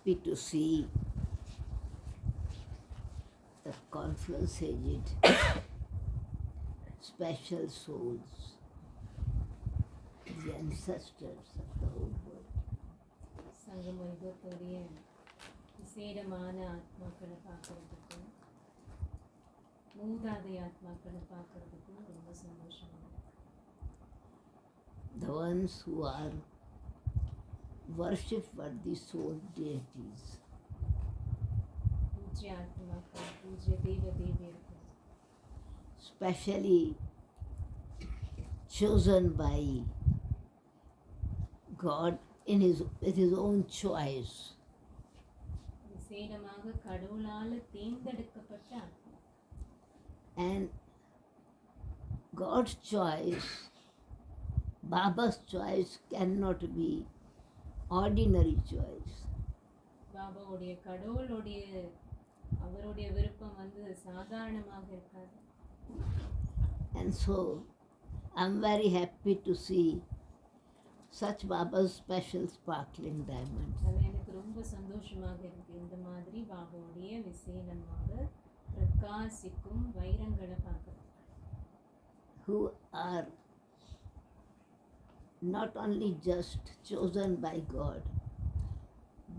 happy to see the confluence-aged special souls, the ancestors of the whole world. ಸಂಗಮಯುಗದವರಿಗೆ ವಿಶೇಷமான ஆத்மாக்களை பார்க்கறதுக்கு மூதாதை ஆத்மாக்களை பார்க்கறதுக்கு ரொம்ப சந்தோஷமா இருக்கு. The ones who are worship-worthy soul deities. பூஜ்ய ஆத்மாக்கள், பூஜ்ய தெய்வ தேவியர்கள், Specially chosen by God with his own choice. விசேடமாக கடவுளால தேர்ந்தெடுக்கப்பட்ட ஆத்மா. And God's choice, Baba's choice cannot be ordinary choice. பாபாவுடைய கடவுளுடைய அவருடைய விருப்பம் சாதாரணமாக இருக்காது. And so I'm very happy to see such Baba's special sparkling diamonds. அது எனக்கு ரொம்ப சந்தோஷமாக இருக்கு. இந்த மாதிரி பாபாவுடைய விசேஷமாக பிரகாசிக்கும் வைரங்களை பார்க்கறது. Who are not only just chosen by God,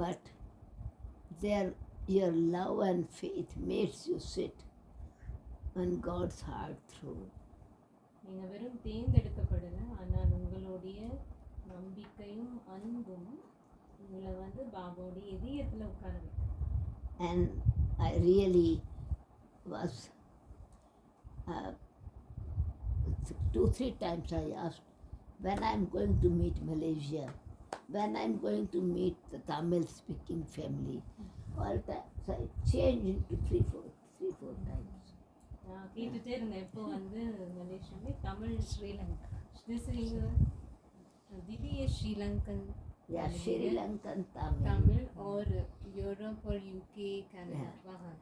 but your love and faith makes you sit on God's heart throne. நீங்க வெறும் தேர்ந்தெடுக்கப்படல, ஆனால் உங்களுடைய நம்பிக்கையும் அன்பும் உங்களை பாபாவுடைய இதயத்துல உட்கார வைக்கும். And I really was 2-3 times I asked when I'm going to meet Malaysia, when I'm going to meet the Tamil speaking family. All times I changed into 3-4 times. நான் கேட்டுட்டே இருந்தேன், எப்போ மலேசியாவே Tamil Sri Lanka Divya Sri Lankan Yeah, Sri Lankan Tamil. Tamil or Europe or UK, Canada. Yeah. Wahan.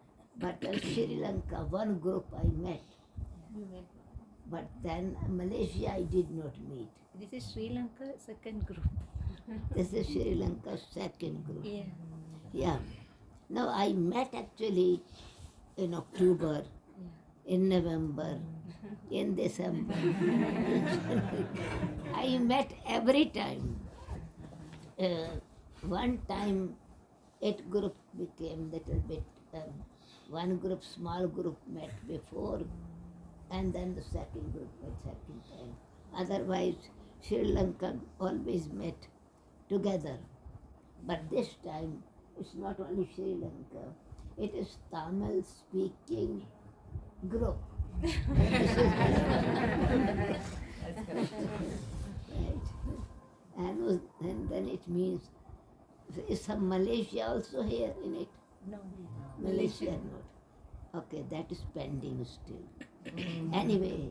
But Sri Lanka, one group I met. You met. But then Malaysia I did not meet. This is Sri Lanka second group. This is Sri Lanka's second group. Yeah. Yeah. No, I met actually in October, in November, in December. I met every time. One time, 8 group became little bit. One group, small group, met before, and then the second group met second time. Otherwise, Sri Lanka always met together. But this time, it's not only Sri Lanka; it is Tamil speaking group. Right. And then it means, is some Malaysia also here in it? No. Malaysia not. Okay, that is pending still. Anyway,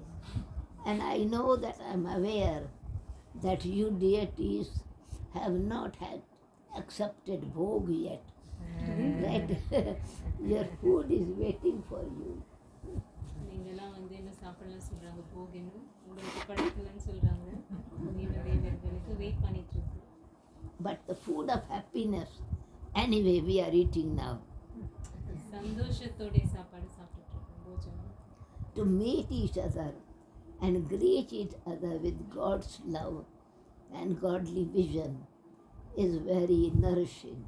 and I know that I'm aware that you deities have not had accepted bhog yet. Right? Your food is waiting for you. நீங்கெல்லாம் என்ன சாப்பிடலாம் சொல்றாங்க, போகணும் உங்களுக்கு படைக்கலன்னு சொல்றாங்க. தேவர்களுக்கு wait பண்ணிட்டு இருக்கு. But the food of happiness, anyway, we are eating now. சந்தோஷத்தோட சாப்பாடு சாப்பிட்டுட்டு இருக்கோம், போஜனம். To meet each other and greet each other with God's love and godly vision is very nourishing.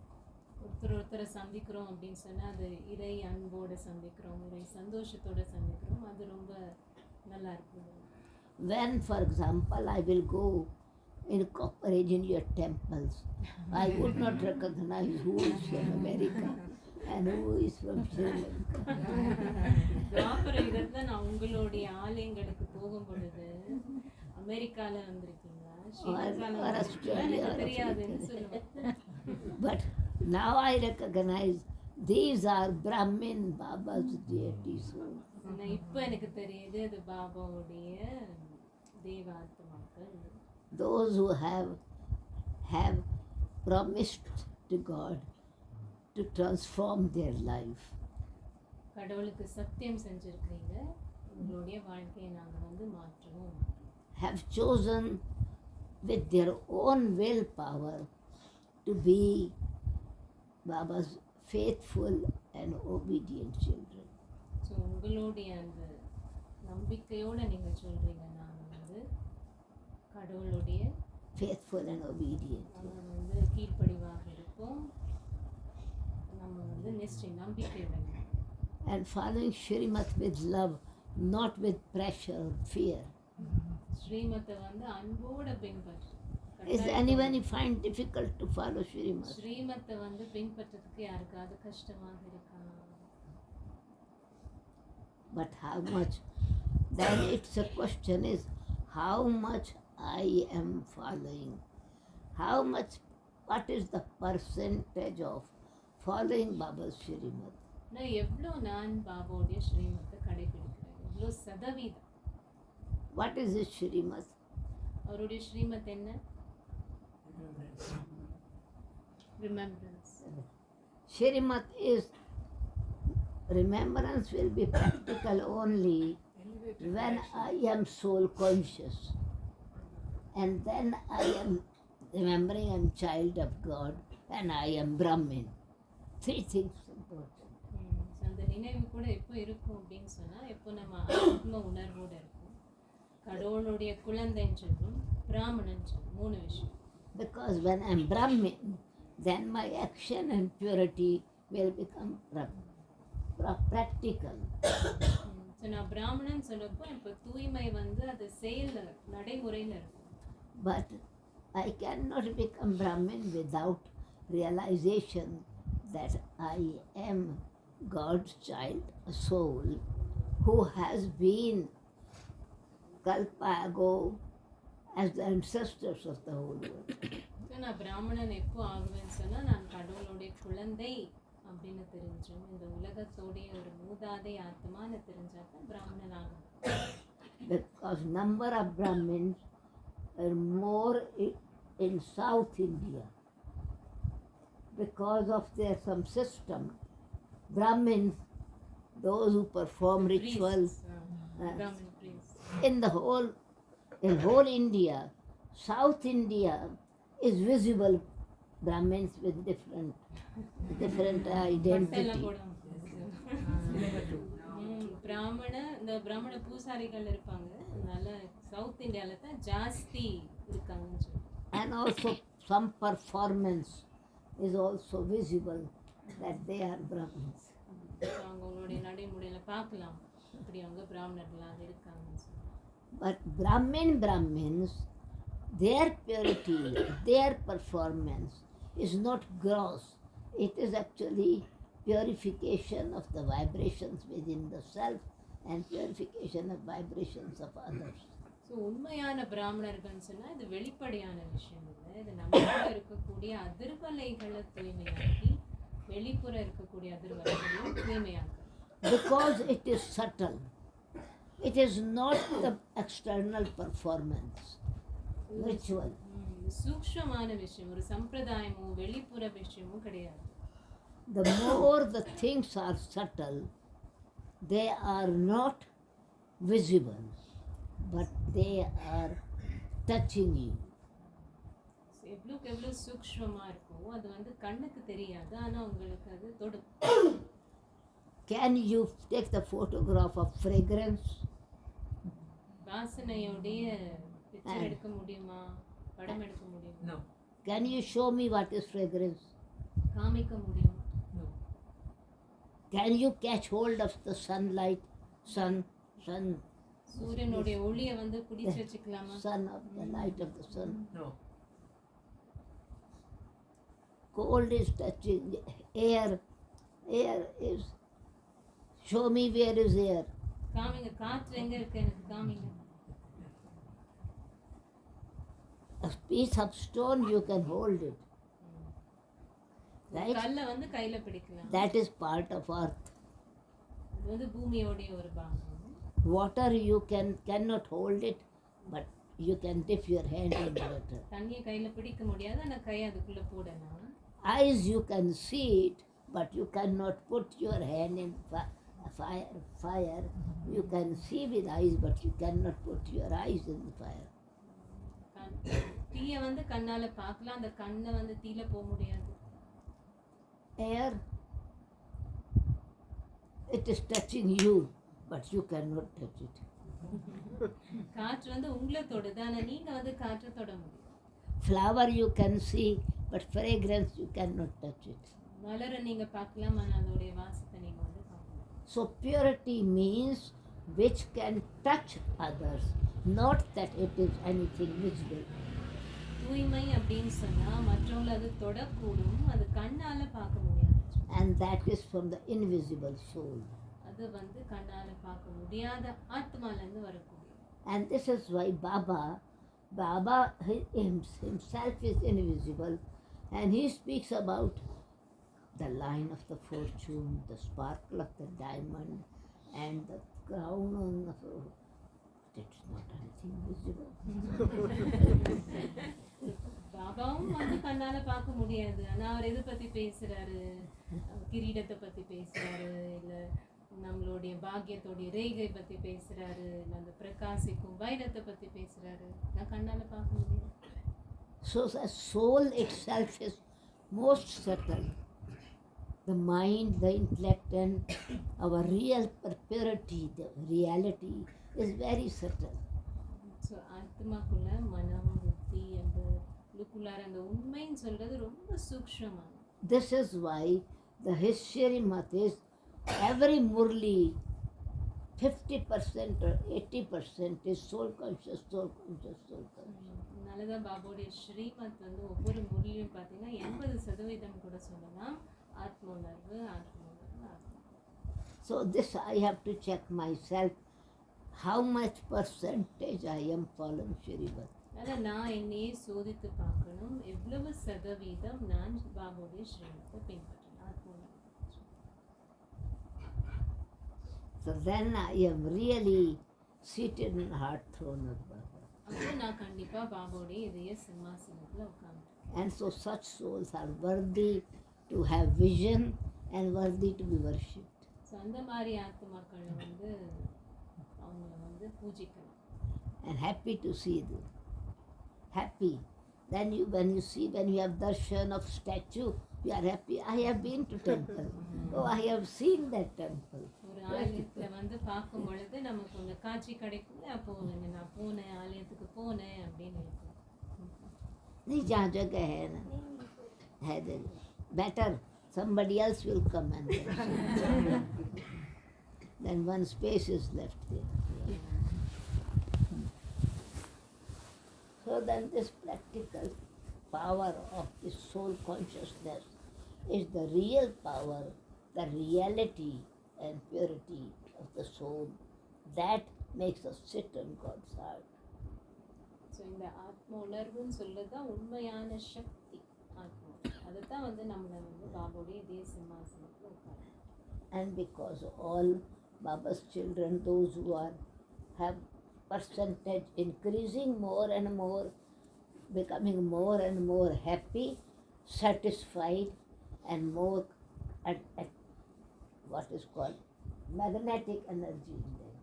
ஒருத்தரை சந்திக்கிறோம் அப்படின்னு சொன்னால் அது இறை அன்போடு சந்திக்கிறோம், இறை சந்தோஷத்தோடு சந்திக்கிறோம். அது ரொம்ப நல்லா இருக்குது. When, for example, I will go in cooperate in your temples, I would not recognize who is from America and who is from Sri Lanka. துவாபர யுகத்துல நான் உங்களுடைய ஆலயங்களுக்கு போகும் பொழுது அமெரிக்கால வந்திருக்கீங்க, ஸ்ரீலங்கால வந்திருக்கீங்க, எனக்கு தெரியாதுன்னு சொல்லுவேன். But now I recognize these are Brahmin Baba's deities. இப்போ எனக்கு தெரியுது அது பாபாவுடைய தேவாத்மாக்கள். Those who have promised to God to transform their life. கடவுளுக்கு சத்தியம் செஞ்சிருக்கீங்க, உங்களுடைய வாழ்க்கையை நாங்கள் மாற்றுவோம். Have chosen with their own willpower to be Baba's faithful and obedient children. So உங்களுடைய அந்த நம்பிக்கையோடு நீங்கள் சொல்கிறீங்க நாங்கள் வந்து கடவுளுடைய Faithful and obedient. நம்ம வந்து கீழ்ப்படிவாக இருப்போம், நம்ம வந்து நம்பிக்கையுடன் And following Shrimat with love, not with pressure or fear. ஸ்ரீமத்தை வந்து அன்போட பின்பற்று. Is anyone you find difficult to follow Shrimat? ஸ்ரீமத்தை வந்து பின்பற்றதுக்கு யாருக்காவது கஷ்டமாக இருக்கா? But how much? Then it's a question is how much I am following. How much, what is the percentage of following Baba's Shrimat? நான் எவ்வளோ நான் பாபாவுடைய ஸ்ரீமத்தை கடைபிடிக்கிறேன், எவ்வளோ சதவீதம்? What is his Shrimat? அவருடைய ஸ்ரீமத் என்ன? Remembrance. Shrimat is, remembrance will be practical only when I am soul conscious. And then I am remembering I'm child of God and I am Brahmin. Three things important. அந்த நினைவு கூட எப்போ இருக்கும் அப்படின்னு சொன்னால், எப்போ நம்ம ஆத்ம உணர்வோடு இருக்கும், கடவுளுடைய குழந்தைன்னு சொல்லும், பிராமணன் சொல்லும், 3 விஷயம். Because when I'm Brahmin, then my action and purity will become practical. So நான் பிராமணன் சொல்லப்போ இப்போ தூய்மை வந்து அது செயலில் நடைமுறையில் இருக்கும். But I cannot become Brahmin without realization that I am God's child, a soul, who has been kalpa ago as the ancestors of the whole world. So நான் பிராமணன் எப்போ ஆகுவேன்னு சொன்னால், நான் கடவுளுடைய குழந்தை அப்படின்னு தெரிஞ்சும், இந்த உலகத்தோடைய ஒரு மூதாதை ஆத்மான்னு தெரிஞ்சாக்க பிராமணன் ஆகும். Because number of Brahmins are more in South India. Because of their some system, Brahmins, those who perform rituals, பிராமணன் priests. in whole India, South India is visible Brahmins with different identity. இந்த பிராமண பூசாரிகள் இருப்பாங்க, அதனால south இந்தியாவில் தான் ஜாஸ்தி இருக்காங்கன்னு சொல்லி. And also some performance is also visible that they are Brahmins. அவங்களுடைய நடைமுறையில் பார்க்கலாம் இப்படி அவங்க பிராமணர்களாக இருக்காங்கன்னு சொல்லி. But Brahmins, their purity, their performance is not gross. It is actually purification of the vibrations within the self and purification of vibrations of others. So உண்மையான பிராமணர்கள்னு சொன்னால் இது வெளிப்படையான விஷயம் இல்லை, இது நமக்குள்ள இருக்கக்கூடிய அதிர்வலைகளை தூய்மையாக்கி வெளிப்புற இருக்கக்கூடிய அதிர்வலைகளையும் தூய்மையாக்கும். Because it is subtle. It is not the external performance, ritual. சூக்ஷ்மமான விஷயம், ஒரு சம்பிரதாயமோ வெளிப்புற விஷயமோ கிடையாது. The more the things are subtle, they are not visible, but they are touching you. எவ்வளோக்கு எவ்வளோ சூக்ஷ்மமாக இருக்கோ அது வந்து கண்ணுக்கு தெரியாது, ஆனால் உங்களுக்கு அது தொடும். Can you take the photograph of fragrance? வாசனையோடைய பிக்சர் எடுக்க முடியுமா, படம் எடுக்க முடியுமா? No. Can you show me what is fragrance? காமிக்க முடியுமா? No. Can you catch hold of the sunlight, sun, சூரியனுடைய ஒளியை வந்து பிடிச்சு வச்சுக்கலாமா? sun of the light of the sun? No. Cold is touching, air is, show me where is air. காமிங்க, காற்று எங்க இருக்கு எனக்கு காமிங்க. A piece of stone you can hold it, right? கல்லை வந்து கையில பிடிக்கலாம். That is part of earth. அது வந்து பூமியோடைய ஒரு பாகம். Water you cannot hold it, but you can dip your hand in water. தண்ணியை கையில பிடிக்க முடியாது, ஆனா கை அதுக்குள்ள போடலாம். Eyes you can see it, but you cannot put your hand in fire. You can see with eyes, but you cannot put your eyes in the fire. தீயை வந்து கண்ணால பார்க்கலாம், அந்த கண்ணை வந்து தீல போக முடியாது. air, it is touching you, but you cannot touch it. காற்று வந்து உங்களை தொடுது, ஆனா நீங்க வந்து காற்றை தொட முடியும். Flower you can see, but fragrance you cannot touch it. மலரை நீங்க பார்க்கலாம், ஆனா அதோடைய வாசத்தை நீங்க வந்து பார்க்கலாம். So purity means which can touch others, not that it is anything visible. தூய்மை அப்படின்னு சொன்னா மற்றவங்களை அது தொடக்கூடும், அது கண்ணால பார்க்க முடியாது. And that is from the invisible soul. அது வந்து கண்ணால பார்க்க முடியாத ஆத்மால இருந்து வரக்கூடிய. And this is why Baba himself is invisible, and he speaks about the line of the fortune, the sparkle of the diamond, and the crown on the floor. It's not anything visible. பாபாவும் வந்து கண்ணால பார்க்க முடியாது, ஆனா அவர் எதை பத்தி பேசுறாரு? கிரீடத்தை பத்தி பேசுறாரு, இல்ல நம்மளுடைய பாக்கியத்தோடைய ரேகை பத்தி பேசுறாரு, அந்த பிரகாசிக்கும் வைரத்தை பத்தி பேசுறாரு. நான் கண்ணால பார்க்க முடியாது. So the soul itself is most subtle. The mind, the intellect, and our real purity, the reality is very subtle. So ஆத்மாக்குள்ள மனம், புத்தி, அந்த உள்ளுக்குள்ளார அந்த உண்மைன்னு சொல்றது ரொம்ப சூக்ஷ்மமானது. This is why the history math is every Murli 50% or 80% is soul conscious, soul conscious, soul conscious. அதனாலதான் பாபாவுடைய ஸ்ரீமத் வந்து ஒவ்வொரு முறையிலும் பார்த்தீங்கன்னா 80% கூட சொல்லலாம் ஆத்ம உணர்வு, ஆத்ம உணர்வு, ஆத்மா. So this I have to check myself, how much percentage I am following Shrivat. அதான் நான் என்னையே சோதித்து பார்க்கணும், எவ்வளவு சதவீதம் நான் பாபாவுடைய ஸ்ரீமத்தை பின்பற்றேன், ஆத்ம உணர்வு. So then I am really seated in the heart throne of Baba. அப்போ நான் கண்டிப்பா பாபாவுடைய இதய சிம்மாசனத்துல உட்கார்ந்துருக்கேன். And so such souls are worthy to have vision and worthy to be worshipped. So அந்த மாதிரி ஆத்மாக்களை வந்து அவங்கள வந்து பூஜிக்கணும். And happy to see them. Happy. Then when you have darshan of statue, you are happy. I have been to temple. Oh, I have seen that temple. ஒரு ஆலயத்துல வந்து பார்க்கும் பொழுது நமக்கு அந்த காட்சி கிடைக்கும், அப்போ நான் போனேன், ஆலயத்துக்கு போனேன் அப்படின்னு இருக்கும். नहीं जहाँ जगह है ना, है जगह. Better somebody else will come and then one space is left there. So then this practical power of the soul consciousness is the real power, the reality and purity of the soul that makes us sit in God's heart. So இந்த ஆத்ம உணர்வுன்னு சொல்றது தான் உண்மையான சக்தி. ஆத்மா அதுதான் வந்து நம்மளை வந்து பாபாவுடைய இதய சிம்மாசனத்தில் உட்காரு. And because all Baba's children, those who have percentage increasing more and more, becoming more and more happy, satisfied, and more at what is called magnetic energy in them.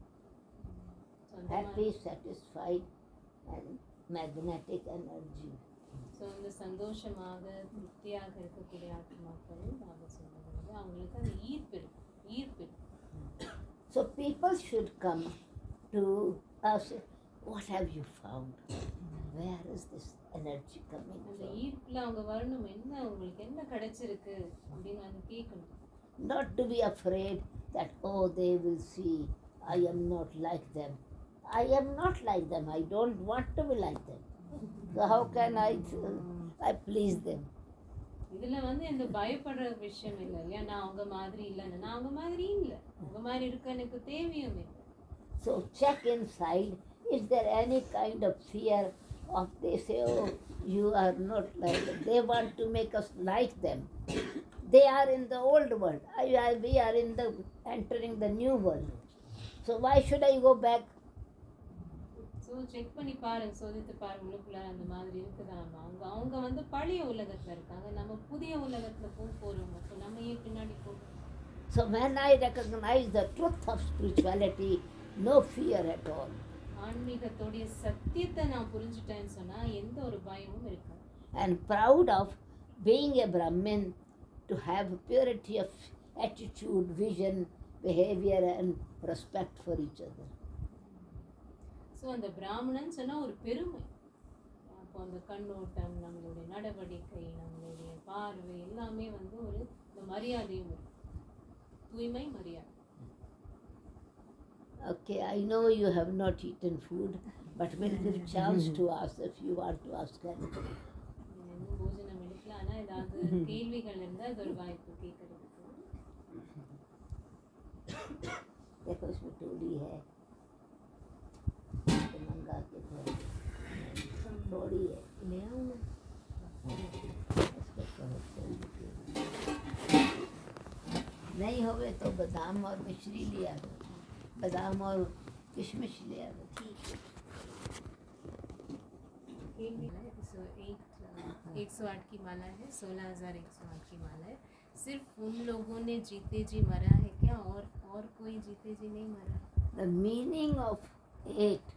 So அந்த Happy, satisfied, and magnetic energy. So இந்த சந்தோஷமாக திருப்தியாக இருக்கக்கூடிய ஆத்மாக்களும் பாபா சொல்றது வந்து அவங்களுக்கு அந்த ஈர்ப்பு இருக்கு, ஈர்ப்பு இருக்கு. So people should come to us. What have you found? Where is this energy coming அந்த from? ஈர்ப்புல அவங்க வரணும், என்ன உங்களுக்கு என்ன கிடைச்சிருக்கு அப்படின்னு வந்து கேட்கணும். Not to be afraid that, oh, they will see I am not like them. I am not like them. I don't want to be like them. So how can I please them? இதுல வந்து இந்த பயப்படுற விஷயம் இல்லை இல்லையா, நான் அவங்க மாதிரி இல்லைன்னு. நான் அவங்க மாதிரி இல்லை, அவங்க மாதிரி இருக்க எனக்கு தேவையும் இல்லை. So check inside, is there any kind of fear of they say, oh, you are not like them. They want to make us like them. They are in the old world. We are entering the new world. So why should I go back? So check பண்ணி பாருங்க, சோதித்து பாருங்க, உள்ளுக்குள்ள அந்த மாதிரி இருக்குதாமா. அவங்க வந்து பழைய உலகத்துல இருக்காங்க, நம்ம புதிய உலகத்துல போறோம். அப்போ நம்ம ஏன் பின்னாடி போகிறோம்? So when I recognize the truth of spirituality, no fear at all. ஆன்மீகத்தோடைய சத்தியத்தை நான் புரிஞ்சுட்டேன்னு சொன்னா எந்த ஒரு பயமும் இருக்காது. And proud of being a Brahmin to have purity of attitude, vision, behavior, and respect for each other. So அந்த பிராமணன் சொன்னா ஒரு பெருமை. அப்போ அந்த கண்ணோட்டம், நம்மளுடைய நடவடிக்கை, நம்மளுடைய பார்வை எல்லாமே வந்து ஒரு இந்த மரியாதையும் இருக்கு. தூய்மை மரியாதை. Okay, I know you have not eaten food, but we'll give chance to ask if you want to ask anything. இன்னும் போஜனம் எடுக்கல, ஆனா ஏதாவது கேள்விகள் இருந்தா அது ஒரு வாய்ப்பு கேட்கறதுக்கு. देखो इसमें थोड़ी है तो मंगा के थोड़ी है ले आऊँ मैं इसको कहो नहीं होवे तो बादाम और मिश्री लिया दो, बादाम और किशमिश लिया दो. केवी है, सो 108 की माला है, 16,108 की माला है. सिर्फ उन लोगों ने जीते जी मरा है क्या, और कोई जीते जी नहीं मरा? The meaning of 8,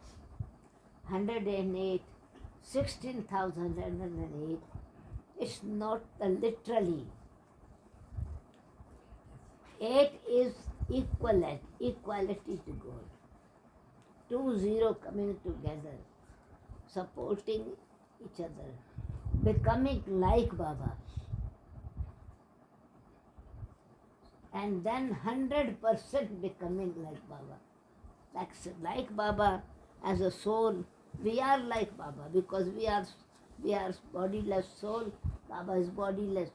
108, 16,108, it's not the literally. 8 is equality to God. 2 0 coming together, supporting each other, becoming like Baba. And then 100% becoming like Baba. Like Baba as a soul, we are like Baba because we are bodiless soul. Baba is bodiless.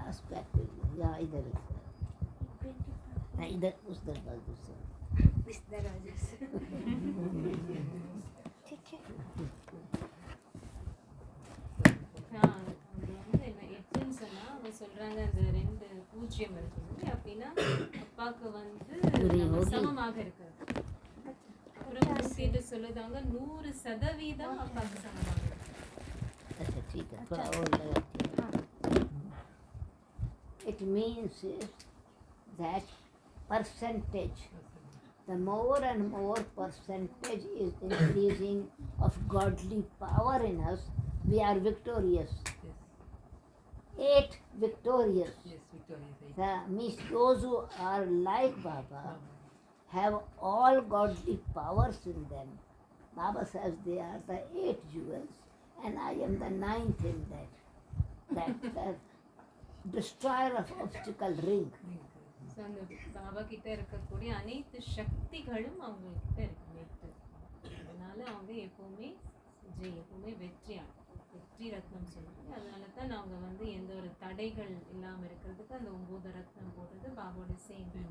Aspect is yeah, इधर नहीं इधर उस दरवाजे से इस दरवाजे से ठीक है. எட்டுன்னு சொன்னா அவங்க சொல்றாங்க அந்த 2 பூஜ்ஜியம் இருக்குது அப்படின்னா அப்பாவுக்கு வந்து நம்ம சமமாக இருக்கிறது. அப்புறம் 108 சொல்லுதாங்க 100% அப்பாவுக்கு சமமாக இருக்கு. अच्छा ठीक है थोड़ा और लगा. It means is that percentage, the more and more percentage is increasing of godly power in us, we are victorious. 8 victorious. Yes, victorious. Means those who are like Baba have all godly powers in them. Baba says they are the 8 jewels and I am the 9th in that. That destroyer of obstacle ring. So அந்த பாபா கிட்ட இருக்கக்கூடிய அனைத்து சக்திகளும் அவங்க கிட்ட இருக்கு. அதனால அவங்க எப்பவுமே வெற்றி ரத்னம் சொல்லுவாங்க. அதனால தான் அவங்க வந்து எந்த ஒரு தடைகள் இல்லாமல் இருக்கிறதுக்கு அந்த 9 ரத்னம் போடுறது பாபாவோட சேர்ந்து.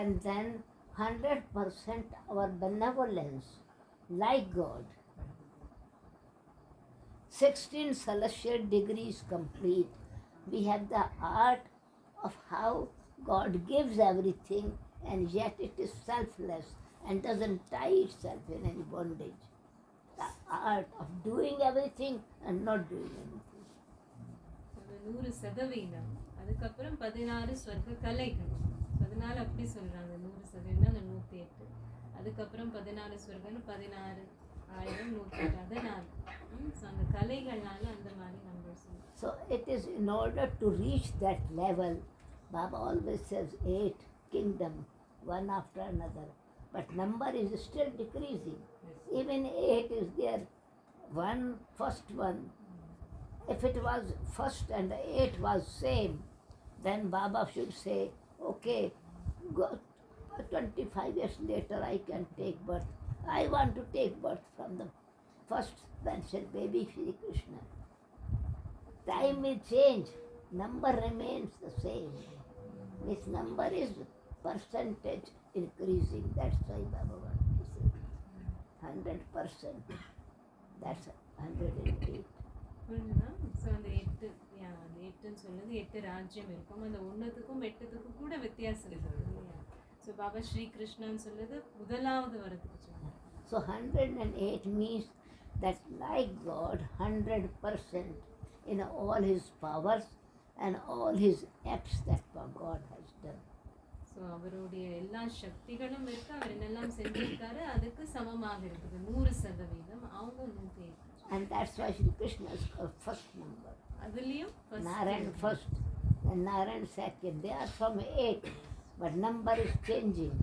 And then 100% our benevolence like God. 16 celestial degrees complete. We have the art of how God gives everything and yet it is selfless and doesn't tie itself in any bondage. The art of doing everything and not doing anything. 100%. அதுக்கப்புறம் 16 ஸ்வர்க்க கலைகள். அதனால அப்படி சொல்றாங்க 100% அந்த 108. அதுக்கப்புறம் 14 ஸ்வர்க்கம் 16 1000 108 அதனால அந்த கலைகள்னால அந்த மாதிரி numbers. So it is in order to reach that level, Baba always says 8 kingdom, one after another. But number is still decreasing. Even 8 is there, first one. If it was first and 8 was same, then Baba should say, okay, go 25 years later I can take birth. I want to take birth from the first mentioned baby Shri Krishna. Time will change, number remains the same. This number is percentage increasing, that's why Baba wants to say 100%. That's 108. புரிஞ்சுதா? So அந்த 8ன்னு சொல்லுது 8 ராஜ்யம் இருக்கும். அந்த 1த்துக்கும் 8த்துக்கும் கூட வித்தியாசம் இருக்கு. So Baba Sri கிருஷ்ணன்னு சொல்லுது முதலாவது வரதுக்கு சொன்னாங்க. So 108 means that like God 100% in all his powers and all his acts that God has done. So அவருடைய எல்லா சக்திகளும் இருக்கு, அவர் என்னெல்லாம் செஞ்சிருக்காரு அதுக்கு சமமாக இருக்குது 100%. அவங்க 108. And that's why Sri Krishna is called first number. அதுலயும் Narayan first, and Narayan second. They are from 8, but number is changing.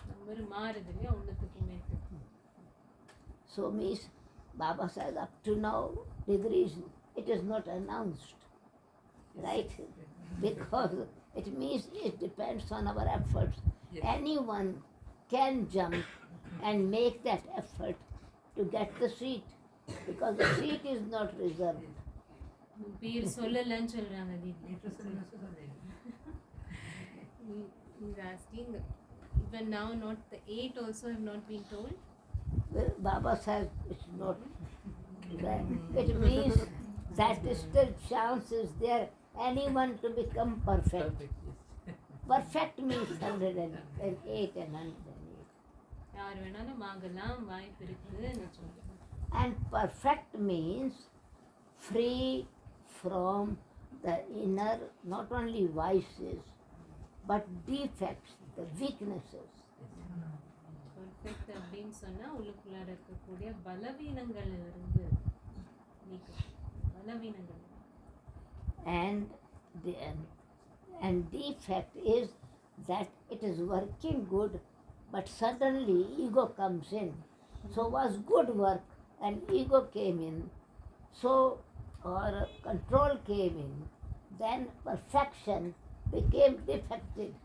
Number மாறுது இல்லையா ஒன்றுத்துக்கு மேட்டு. So means Baba says up to now degrees it is not announced, right? Because it means it depends on our efforts. Anyone can jump and make that effort to get the seat, because the seat is not reserved. பேர் சொல்லலன்னு சொல்றாங்க தீதி. He's asking, even now not the 8 also have not been told. Well, Baba says it's not. It means that still chance is there. Anyone to become perfect. Perfect means 108 and 108. யார் வேணாலும் ஆகலாம், வாய்ப்பு இருக்குன்னு சொல்றாங்க. And perfect means free from the inner, not only vices, but defects, the weaknesses. Perfect அப்படின்னு சொன்னா உள்ளுக்குள்ளார இருக்கக்கூடிய பலவீனங்கள்ல இருந்து நீக்கம். பலவீனங்கள். And defect is that it is working good, but suddenly ego comes in. So was good work and ego came in, so or control came in, then perfection became defective.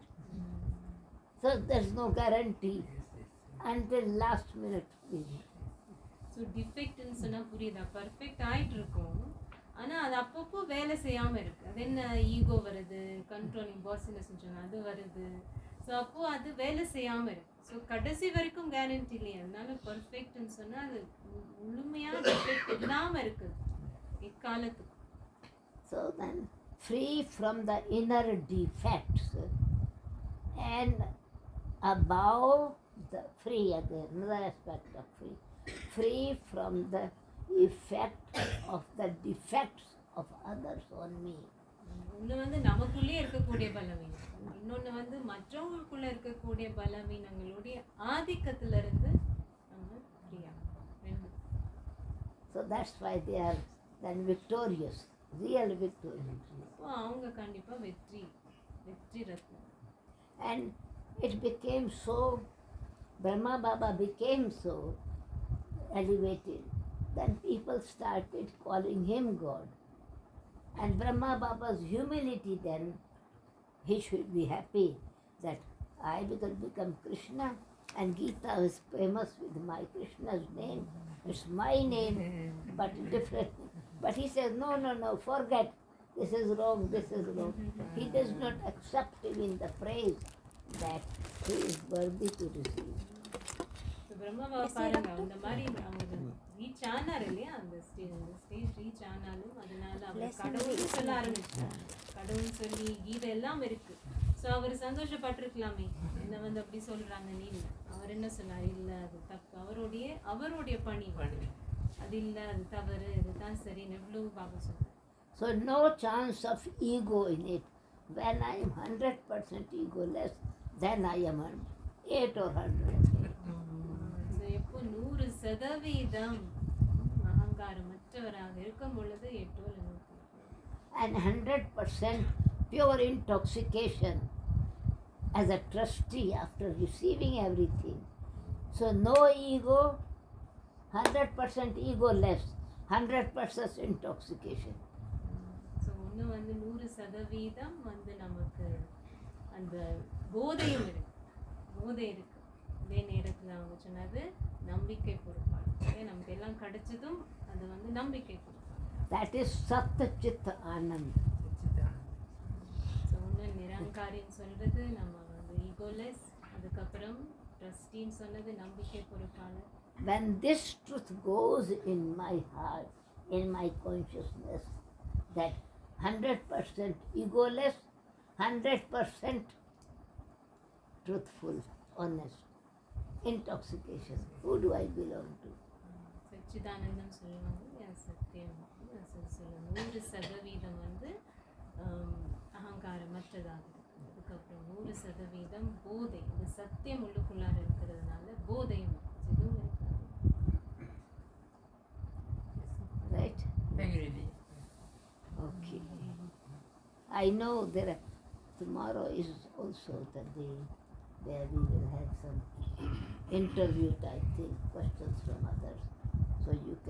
So there's no guarantee until last minute. So டிஃபெக்ட்னு சொன்னால் புரியுதா? Perfect ஆகிட்டு இருக்கும், ஆனால் அது அப்பப்போ வேலை செய்யாமல் இருக்குது. அது என்ன, ஈகோ வருது, கண்ட்ரோலிங் பாசினஸ் சொன்னால் அது வருது. ஸோ அப்போது அது வேலை செய்யாமல் இருக்குது. ஸோ கடைசி வரைக்கும் கேரண்டி இல்லையா? அதனால பர்ஃபெக்ட்னு சொன்னால் அது முழுமையாக டிஃபெக்ட் இல்லாமல் இருக்குது இக்காலத்துக்கு. So then, free from the inner defects and above the free again, another aspect of free from the effect of the defects of others on me. ஒன்று வந்து நமக்குள்ளே இருக்கக்கூடிய பலவீனம், இன்னொன்று வந்து மற்றவங்களுக்குள்ளே இருக்கக்கூடிய பலவீனங்களுடைய ஆதிக்கத்திலிருந்து நம்ம ஃப்ரீயா. So that's why they are then victorious, real victorious. அவங்க கண்டிப்பாக வெற்றி ரத்னம். And it became so, Brahma Baba became so elevated, then people started calling him God. And Brahma Baba's humility then, he should be happy that I will become Krishna, and Gita is famous with my Krishna's name. It's my name, but different. But he says, no, forget. This is wrong, this is wrong. He does not accept even the praise that he is worthy to receive. பிரம்மாவை பாருங்க, அந்த மாதிரி அவங்க reach ஆனார் இல்லையா, அந்த stage reach ஆனாலும் அதனால அவர் கடவுள் சொல்ல ஆரம்பிச்சார். கடவுள் சொல்லி கீதை எல்லாம் இருக்கு. ஸோ அவர் சந்தோஷப்பட்டிருக்கலாமே, என்ன வந்து அப்படி சொல்றாங்க நீ இல்லை. அவர் என்ன சொன்னார், இல்லை அது தப்பு, அவருடைய பணி அது இல்லை, அது தவறு, இதுதான் சரின்னு எவ்வளவு பாபா சொன்னார். So no chance of ego in it. When I am 100% egoless, then I am 8 or 100. எப்போ 100% அகங்காரமற்றவராக இருக்கும் பொழுது 8 or 100. And 100% pure intoxication as a trustee after receiving everything. So no ego, 100% egoless, 100% intoxication. So ஒன்று வந்து 100% வந்து நமக்கு அந்த போதையும் இருக்கு, அதே நேரத்தில் அவங்க சொன்னது நம்பிக்கை பொறுப்பாடு. நமக்கு எல்லாம் கிடைச்சதும் அது வந்து நம்பிக்கை பொறுப்பாடு. That is Sat Chit Anand. So ஒன்று நிரங்காரின்னு சொல்றது நம்ம வந்து ஈகோலெஸ், அதுக்கப்புறம் ட்ரஸ்டின்னு சொன்னது நம்பிக்கை பொறுப்பாளர். When this truth goes in my heart, in my consciousness, that 100% egoless, 100% truthful, honest, intoxication. Who do I belong to? சச்சிதானந்தம் சொல்லுவாங்க, சத்தியம் சொல்லுவாங்க. 100% வந்து அகங்காரமற்றதாக இருக்கு. அதுக்கப்புறம் 100% போதை, இந்த சத்தியம் உள்ளுக்குள்ளார இருக்கிறதுனால போதையும் இதுவும் இருக்காது. I know tomorrow is also the day where we will have some interview type thing, questions from others. So you can